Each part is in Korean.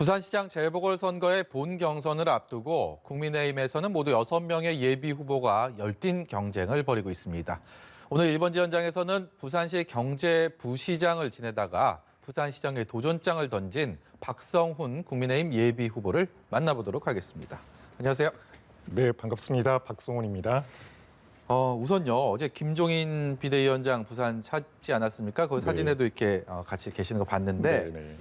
부산시장 재보궐선거의 본 경선을 앞두고 국민의힘에서는 모두 6명의 예비 후보가 열띤 경쟁을 벌이고 있습니다. 오늘 1번지 현장에서는 부산시 경제부시장을 지내다가 부산시장의 도전장을 던진 박성훈 국민의힘 예비 후보를 만나보도록 하겠습니다. 안녕하세요. 네, 반갑습니다. 박성훈입니다. 우선요, 어제 김종인 비대위원장 부산 찾지 않았습니까? 그 사진에도 이렇게 같이 계시는 거 봤는데 네.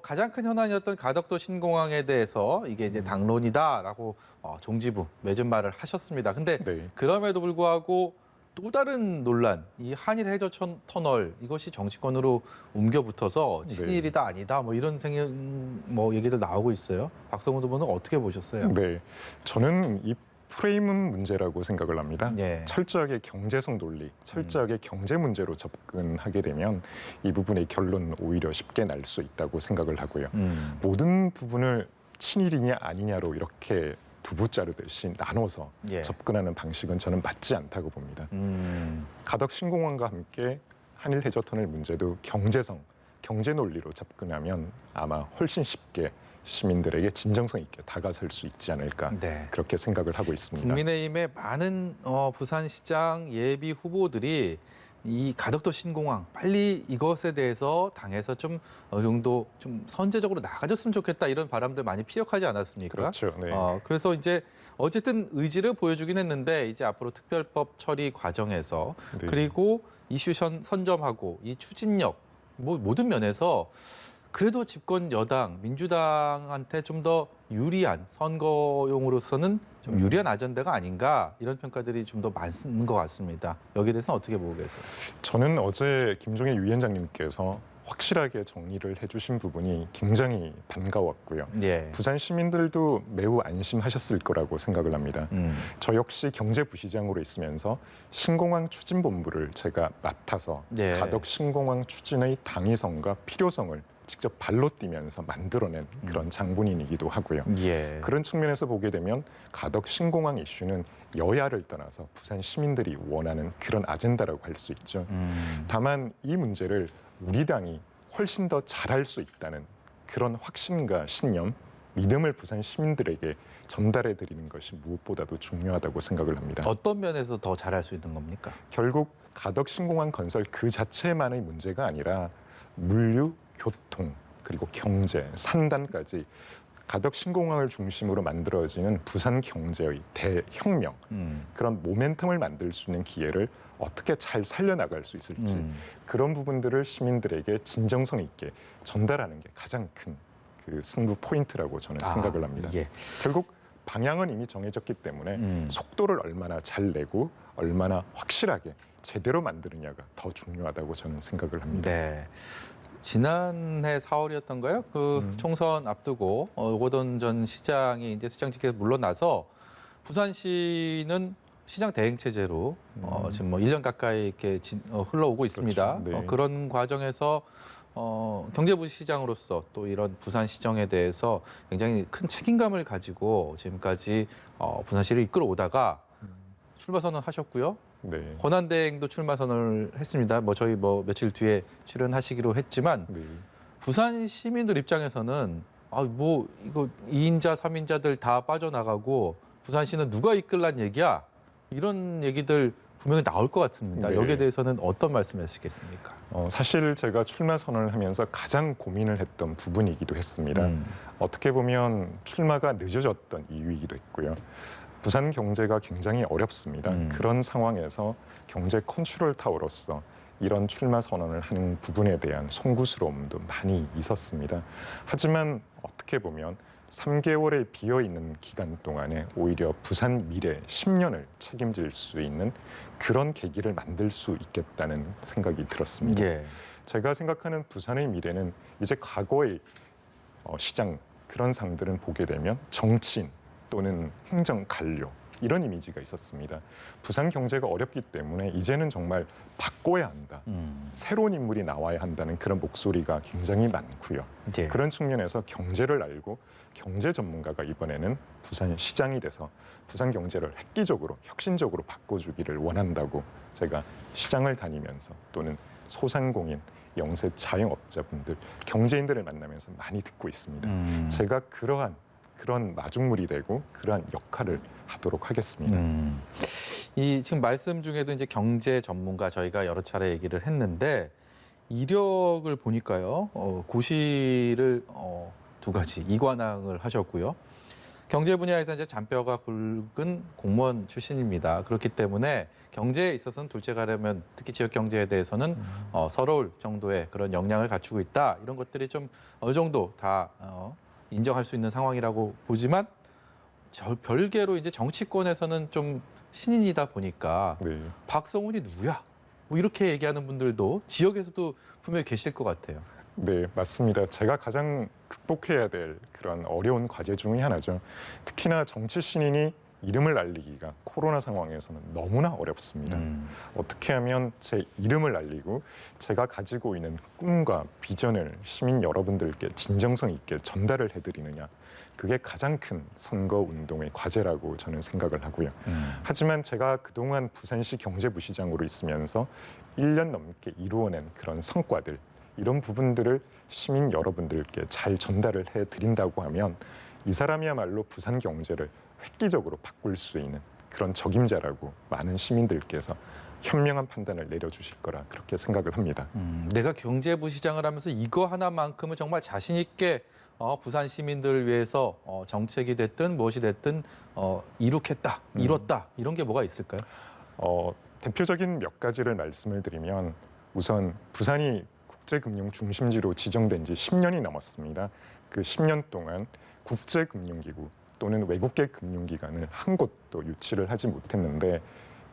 가장 큰 현안이었던 가덕도 신공항에 대해서 이게 이제 당론이다라고 종지부 맺은 말을 하셨습니다. 근데 네. 그럼에도 불구하고 또 다른 논란, 이 한일 해저 터널 이것이 정치권으로 옮겨 붙어서 친일이다 아니다 뭐 이런 얘기들 나오고 있어요. 박성훈 후보는 어떻게 보셨어요? 네, 저는 이 프레임은 문제라고 생각을 합니다. 예. 철저하게 경제성 논리, 철저하게 경제 문제로 접근하게 되면 이 부분의 결론 오히려 쉽게 날 수 있다고 생각을 하고요. 모든 부분을 친일이냐 아니냐로 이렇게 두부 자르듯이 나눠서 접근하는 방식은 저는 맞지 않다고 봅니다. 가덕 신공항과 함께 한일 해저터널 문제도 경제성, 경제 논리로 접근하면 아마 훨씬 쉽게 시민들에게 진정성 있게 다가설 수 있지 않을까 그렇게 생각을 하고 있습니다. 국민의힘의 많은 부산시장 예비 후보들이 이 가덕도 신공항 빨리 이것에 대해서 당에서 좀 어느 정도 좀 선제적으로 나가줬으면 좋겠다 이런 바람들 많이 피력하지 않았습니까? 그렇죠. 네. 그래서 이제 어쨌든 의지를 보여주긴 했는데 이제 앞으로 특별법 처리 과정에서 그리고 이슈 선점하고 이 추진력 뭐 모든 면에서 그래도 집권 여당 민주당한테 좀 더 유리한 선거용으로서는 좀 유리한 아젠다가 아닌가 이런 평가들이 좀 더 많은 것 같습니다. 여기에 대해서는 어떻게 보고 계세요? 저는 어제 김종인 위원장님께서 확실하게 정리를 해주신 부분이 굉장히 반가웠고요. 부산 시민들도 매우 안심하셨을 거라고 생각을 합니다. 저 역시 경제부시장으로 있으면서 신공항 추진본부를 제가 맡아서 가덕 신공항 추진의 당위성과 필요성을 직접 발로 뛰면서 만들어낸 그런 장본인이기도 하고요. 그런 측면에서 보게 되면 가덕 신공항 이슈는 여야를 떠나서 부산 시민들이 원하는 그런 아젠다라고 할 수 있죠. 다만 이 문제를 우리 당이 훨씬 더 잘할 수 있다는 그런 확신과 신념, 믿음을 부산 시민들에게 전달해 드리는 것이 무엇보다도 중요하다고 생각을 합니다. 어떤 면에서 더 잘할 수 있는 겁니까? 결국 가덕 신공항 건설 그 자체만의 문제가 아니라 물류, 교통, 그리고 경제, 산단까지 가덕 신공항을 중심으로 만들어지는 부산 경제의 대혁명, 그런 모멘텀을 만들 수 있는 기회를 어떻게 잘 살려나갈 수 있을지 그런 부분들을 시민들에게 진정성 있게 전달하는 게 가장 큰 그 승부 포인트라고 저는 생각을 합니다. 결국 방향은 이미 정해졌기 때문에 속도를 얼마나 잘 내고 얼마나 확실하게 제대로 만드느냐가 더 중요하다고 저는 생각을 합니다. 지난해 4월이었던가요? 그 총선 앞두고 오거돈 전 시장이 이제 시장직에서 물러나서 부산시는 시장 대행 체제로 지금 뭐 1년 가까이 이렇게 흘러오고 있습니다. 그런 과정에서 경제부시장으로서 또 이런 부산시정에 대해서 굉장히 큰 책임감을 가지고 지금까지 부산시를 이끌어오다가 출마 선언하셨고요. 권한대행도 출마 선언을 했습니다. 저희 며칠 뒤에 출연하시기로 했지만 부산 시민들 입장에서는 이거 2인자, 3인자들 다 빠져나가고 부산시는 누가 이끌란 얘기야? 이런 얘기들 분명히 나올 것 같습니다. 여기에 대해서는 어떤 말씀하시겠습니까? 사실 제가 출마 선언을 하면서 가장 고민을 했던 부분이기도 했습니다. 어떻게 보면 출마가 늦어졌던 이유이기도 했고요. 부산 경제가 굉장히 어렵습니다. 그런 상황에서 경제 컨트롤 타워로서 이런 출마 선언을 하는 부분에 대한 송구스러움도 많이 있었습니다. 하지만 어떻게 보면 3개월의 비어있는 기간 동안에 오히려 부산 미래 10년을 책임질 수 있는 그런 계기를 만들 수 있겠다는 생각이 들었습니다. 제가 생각하는 부산의 미래는 이제 과거의 시장 그런 상들은 보게 되면 정치인 또는 행정 관료 이런 이미지가 있었습니다. 부산 경제가 어렵기 때문에 이제는 정말 바꿔야 한다. 새로운 인물이 나와야 한다는 그런 목소리가 굉장히 많고요. 그런 측면에서 경제를 알고 경제 전문가가 이번에는 부산 시장이 돼서 부산 경제를 획기적으로 혁신적으로 바꿔주기를 원한다고 제가 시장을 다니면서 또는 소상공인 영세 자영업자분들, 경제인들을 만나면서 많이 듣고 있습니다. 제가 그런 마중물이 되고 그러한 역할을 하도록 하겠습니다. 이 지금 말씀 중에도 이제 경제 전문가 저희가 여러 차례 얘기를 했는데 이력을 보니까요, 고시를 두 가지 이관왕을 하셨고요. 경제 분야에서 이제 잔뼈가 굵은 공무원 출신입니다. 그렇기 때문에 경제에 있어서는 둘째 가려면 특히 지역 경제에 대해서는 서러울 정도의 그런 역량을 갖추고 있다. 이런 것들이 좀 어느 정도 다 인정할 수 있는 상황이라고 보지만 저 별개로 이제 정치권에서는 좀 신인이다 보니까 네. 박성훈이 누구야? 뭐 이렇게 얘기하는 분들도 지역에서도 분명히 계실 것 같아요. 네, 맞습니다. 제가 가장 극복해야 될 그런 어려운 과제 중의 하나죠. 특히나 정치 신인이 이름을 알리기가 코로나 상황에서는 너무나 어렵습니다. 어떻게 하면 제 이름을 알리고 제가 가지고 있는 꿈과 비전을 시민 여러분들께 진정성 있게 전달을 해드리느냐. 그게 가장 큰 선거 운동의 과제라고 저는 생각을 하고요. 하지만 제가 그동안 부산시 경제부시장으로 있으면서 1년 넘게 이루어낸 그런 성과들, 이런 부분들을 시민 여러분들께 잘 전달을 해드린다고 하면 이 사람이야말로 부산 경제를 획기적으로 바꿀 수 있는 그런 적임자라고 많은 시민들께서 현명한 판단을 내려주실 거라 그렇게 생각을 합니다. 내가 경제부시장을 하면서 이거 하나만큼은 정말 자신 있게 부산 시민들을 위해서 정책이 됐든 무엇이 됐든 이뤘다 이런 게 뭐가 있을까요? 대표적인 몇 가지를 말씀을 드리면 우선 부산이 국제금융 중심지로 지정된 지 10년이 넘었습니다. 그 10년 동안 국제금융기구 또는 외국계 금융기관을 한 곳도 유치를 하지 못했는데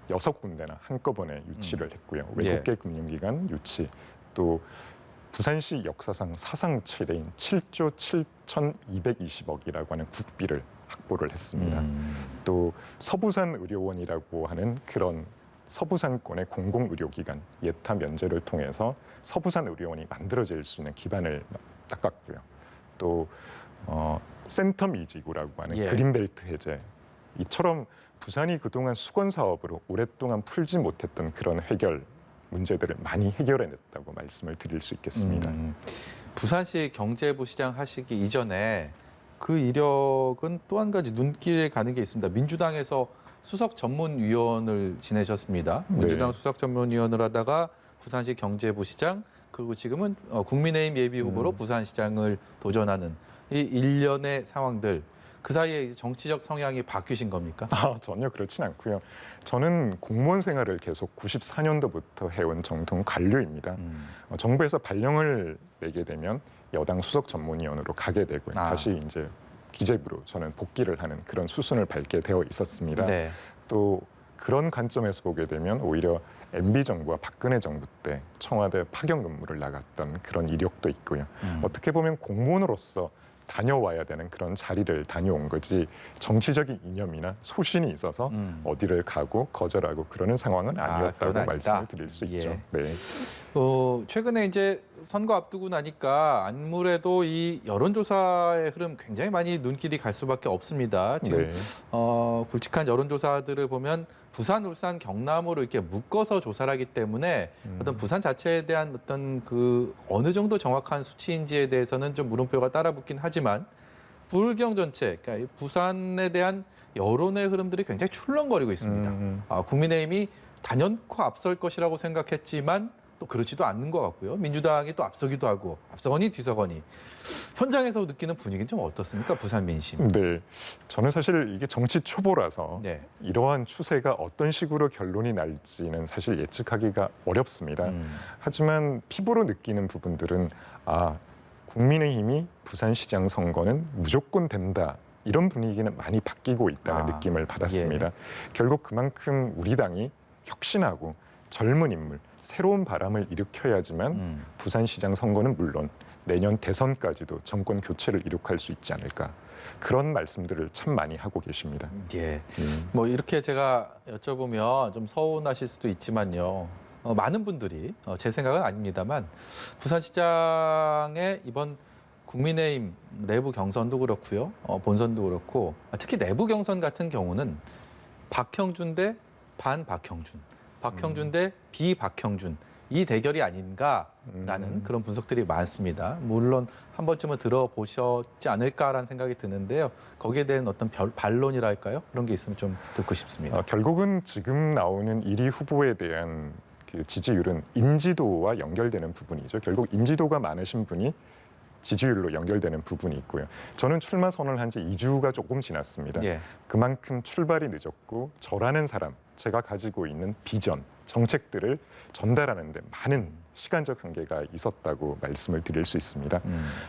6군데나 한꺼번에 유치를 했고요. 외국계 금융기관 유치, 또 부산시 역사상 사상 최대인 7조 7,220억이라고 하는 국비를 확보를 했습니다. 또 서부산 의료원이라고 하는 그런 서부산권의 공공의료기관 예타 면제를 통해서 서부산 의료원이 만들어질 수 있는 기반을 닦았고요. 또 센터 미지구라고 하는 그린벨트 해제, 이처럼 부산이 그동안 수건 사업으로 오랫동안 풀지 못했던 그런 해결 문제들을 많이 해결해냈다고 말씀을 드릴 수 있겠습니다. 부산시 경제부시장 하시기 이전에 그 이력은 또 한 가지 눈길에 가는 게 있습니다. 민주당에서 수석 전문위원을 지내셨습니다. 민주당 수석 전문위원을 하다가 부산시 경제부시장, 그리고 지금은 국민의힘 예비 후보로 부산시장을 도전하는 이 일련의 상황들, 그 사이에 정치적 성향이 바뀌신 겁니까? 전혀 그렇진 않고요. 저는 공무원 생활을 계속 94년도부터 해온 정통 관료입니다. 정부에서 발령을 내게 되면 여당 수석 전문위원으로 가게 되고요. 다시 이제 기재부로 저는 복귀를 하는 그런 수순을 밟게 되어 있었습니다. 네. 또 그런 관점에서 보게 되면 오히려 MB 정부와 박근혜 정부 때 청와대 파견 근무를 나갔던 그런 이력도 있고요. 어떻게 보면 공무원으로서 다녀와야 되는 그런 자리를 다녀온 거지 정치적인 이념이나 소신이 있어서 어디를 가고 거절하고 그러는 상황은 아니었다고 말씀을 드릴 수 있죠. 네. 최근에 이제 선거 앞두고 나니까 아무래도 이 여론조사의 흐름 굉장히 많이 눈길이 갈 수밖에 없습니다. 지금 굵직한 여론조사들을 보면 부산, 울산, 경남으로 이렇게 묶어서 조사를 하기 때문에 어떤 부산 자체에 대한 어떤 그 어느 정도 정확한 수치인지에 대해서는 좀 물음표가 따라붙긴 하지만 불경 전체, 그러니까 부산에 대한 여론의 흐름들이 굉장히 출렁거리고 있습니다. 국민의힘이 단연코 앞설 것이라고 생각했지만 또 그렇지도 않는 것 같고요. 민주당이 또 앞서기도 하고 앞서거니 뒤서거니. 현장에서 느끼는 분위기는 좀 어떻습니까? 부산 민심. 네, 저는 사실 이게 정치 초보라서 이러한 추세가 어떤 식으로 결론이 날지는 사실 예측하기가 어렵습니다. 하지만 피부로 느끼는 부분들은 국민의힘이 부산시장 선거는 무조건 된다. 이런 분위기는 많이 바뀌고 있다는 느낌을 받았습니다. 결국 그만큼 우리 당이 혁신하고 젊은 인물, 새로운 바람을 일으켜야지만 부산시장 선거는 물론 내년 대선까지도 정권 교체를 이룩할 수 있지 않을까. 그런 말씀들을 참 많이 하고 계십니다. 뭐 이렇게 제가 여쭤보면 좀 서운하실 수도 있지만요. 많은 분들이 제 생각은 아닙니다만 부산시장의 이번 국민의힘 내부 경선도 그렇고요. 본선도 그렇고 특히 내부 경선 같은 경우는 박형준 대 반박형준, 박형준 대 비박형준 이 대결이 아닌가라는 그런 분석들이 많습니다. 물론 한 번쯤은 들어보셨지 않을까라는 생각이 드는데요. 거기에 대한 어떤 반론이랄까요? 그런 게 있으면 좀 듣고 싶습니다. 결국은 지금 나오는 1위 후보에 대한 그 지지율은 인지도와 연결되는 부분이죠. 결국 인지도가 많으신 분이 지지율로 연결되는 부분이 있고요. 저는 출마 선언을 한 지 2주가 조금 지났습니다. 예. 그만큼 출발이 늦었고 저라는 사람, 제가 가지고 있는 비전, 정책들을 전달하는 데 많은 시간적 한계가 있었다고 말씀을 드릴 수 있습니다.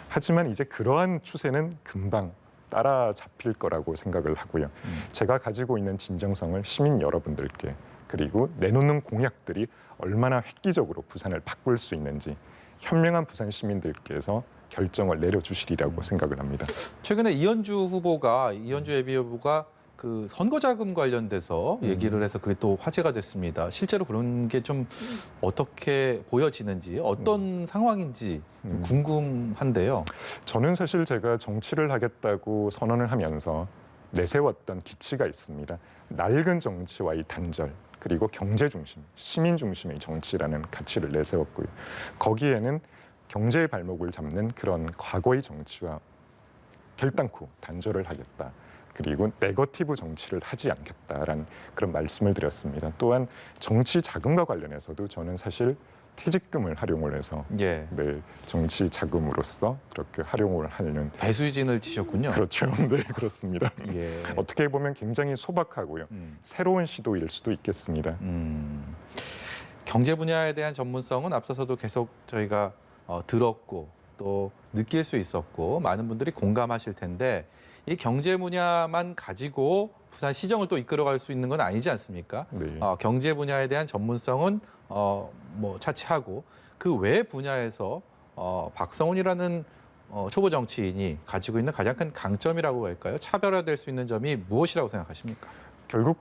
하지만 이제 그러한 추세는 금방 따라잡힐 거라고 생각을 하고요. 제가 가지고 있는 진정성을 시민 여러분들께 그리고 내놓는 공약들이 얼마나 획기적으로 부산을 바꿀 수 있는지 현명한 부산 시민들께서 결정을 내려주시리라고 생각을 합니다. 최근에 이현주 예비 후보가 그 선거 자금 관련돼서 얘기를 해서 그게 또 화제가 됐습니다. 실제로 그런 게 좀 어떻게 보여지는지 어떤 상황인지 궁금한데요. 저는 사실 제가 정치를 하겠다고 선언을 하면서 내세웠던 기치가 있습니다. 낡은 정치와의 단절 그리고 경제 중심, 시민 중심의 정치라는 가치를 내세웠고요. 거기에는 경제의 발목을 잡는 그런 과거의 정치와 결단코 단절을 하겠다. 그리고 네거티브 정치를 하지 않겠다라는 그런 말씀을 드렸습니다. 또한 정치 자금과 관련해서도 저는 사실 퇴직금을 활용을 해서 예. 네, 정치 자금으로서 그렇게 활용을 하는 배수진을 치셨군요. 그렇죠. 네, 그렇습니다. 예. 어떻게 보면 굉장히 소박하고요. 새로운 시도일 수도 있겠습니다. 경제 분야에 대한 전문성은 앞서서도 계속 저희가 들었고 또 느낄 수 있었고 많은 분들이 공감하실 텐데 이 경제 분야만 가지고 부산 시정을 또 이끌어갈 수 있는 건 아니지 않습니까? 네. 경제 분야에 대한 전문성은 뭐 차치하고 그 외 분야에서 박성훈이라는 초보 정치인이 가지고 있는 가장 큰 강점이라고 할까요? 차별화될 수 있는 점이 무엇이라고 생각하십니까? 결국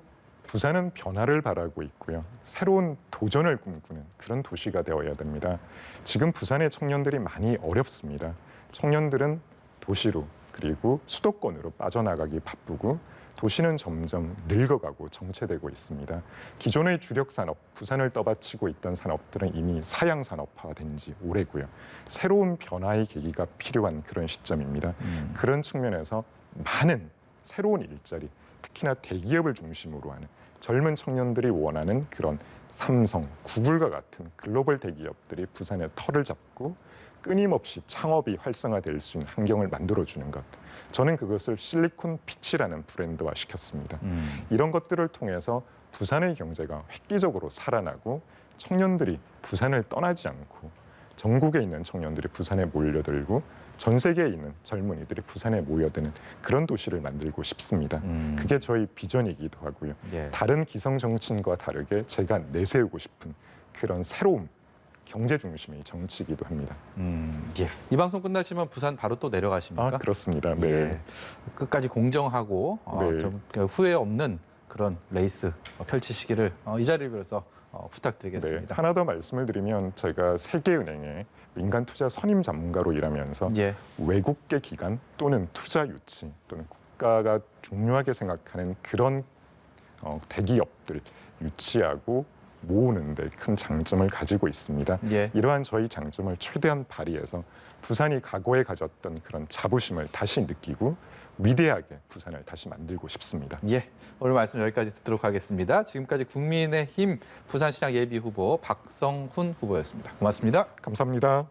부산은 변화를 바라고 있고요. 새로운 도전을 꿈꾸는 그런 도시가 되어야 됩니다. 지금 부산의 청년들이 많이 어렵습니다. 청년들은 도시로 그리고 수도권으로 빠져나가기 바쁘고 도시는 점점 늙어가고 정체되고 있습니다. 기존의 주력 산업, 부산을 떠받치고 있던 산업들은 이미 사양 산업화된 지 오래고요. 새로운 변화의 계기가 필요한 그런 시점입니다. 그런 측면에서 많은 새로운 일자리, 특히나 대기업을 중심으로 하는 젊은 청년들이 원하는 그런 삼성, 구글과 같은 글로벌 대기업들이 부산에 터를 잡고 끊임없이 창업이 활성화될 수 있는 환경을 만들어주는 것. 저는 그것을 실리콘 피치라는 브랜드화 시켰습니다. 이런 것들을 통해서 부산의 경제가 획기적으로 살아나고 청년들이 부산을 떠나지 않고 전국에 있는 청년들이 부산에 몰려들고 전 세계에 있는 젊은이들이 부산에 모여드는 그런 도시를 만들고 싶습니다. 그게 저희 비전이기도 하고요. 예. 다른 기성 정치인과 다르게 제가 내세우고 싶은 그런 새로운 경제 중심의 정치이기도 합니다. 예. 이 방송 끝나시면 부산 바로 또 내려가십니까? 그렇습니다. 네. 예. 끝까지 공정하고 네. 좀 후회 없는 그런 레이스 펼치시기를 이 자리를 빌어서 부탁드리겠습니다. 네. 하나 더 말씀을 드리면 제가 세계은행의 민간 투자 선임 전문가로 일하면서 예. 외국계 기관 또는 투자 유치 또는 국가가 중요하게 생각하는 그런 대기업들 유치하고 모으는 데 큰 장점을 가지고 있습니다. 예. 이러한 저희 장점을 최대한 발휘해서 부산이 과거에 가졌던 그런 자부심을 다시 느끼고 위대하게 부산을 다시 만들고 싶습니다. 예, 오늘 말씀 여기까지 듣도록 하겠습니다. 지금까지 국민의힘 부산시장 예비 후보 박성훈 후보였습니다. 고맙습니다. 감사합니다.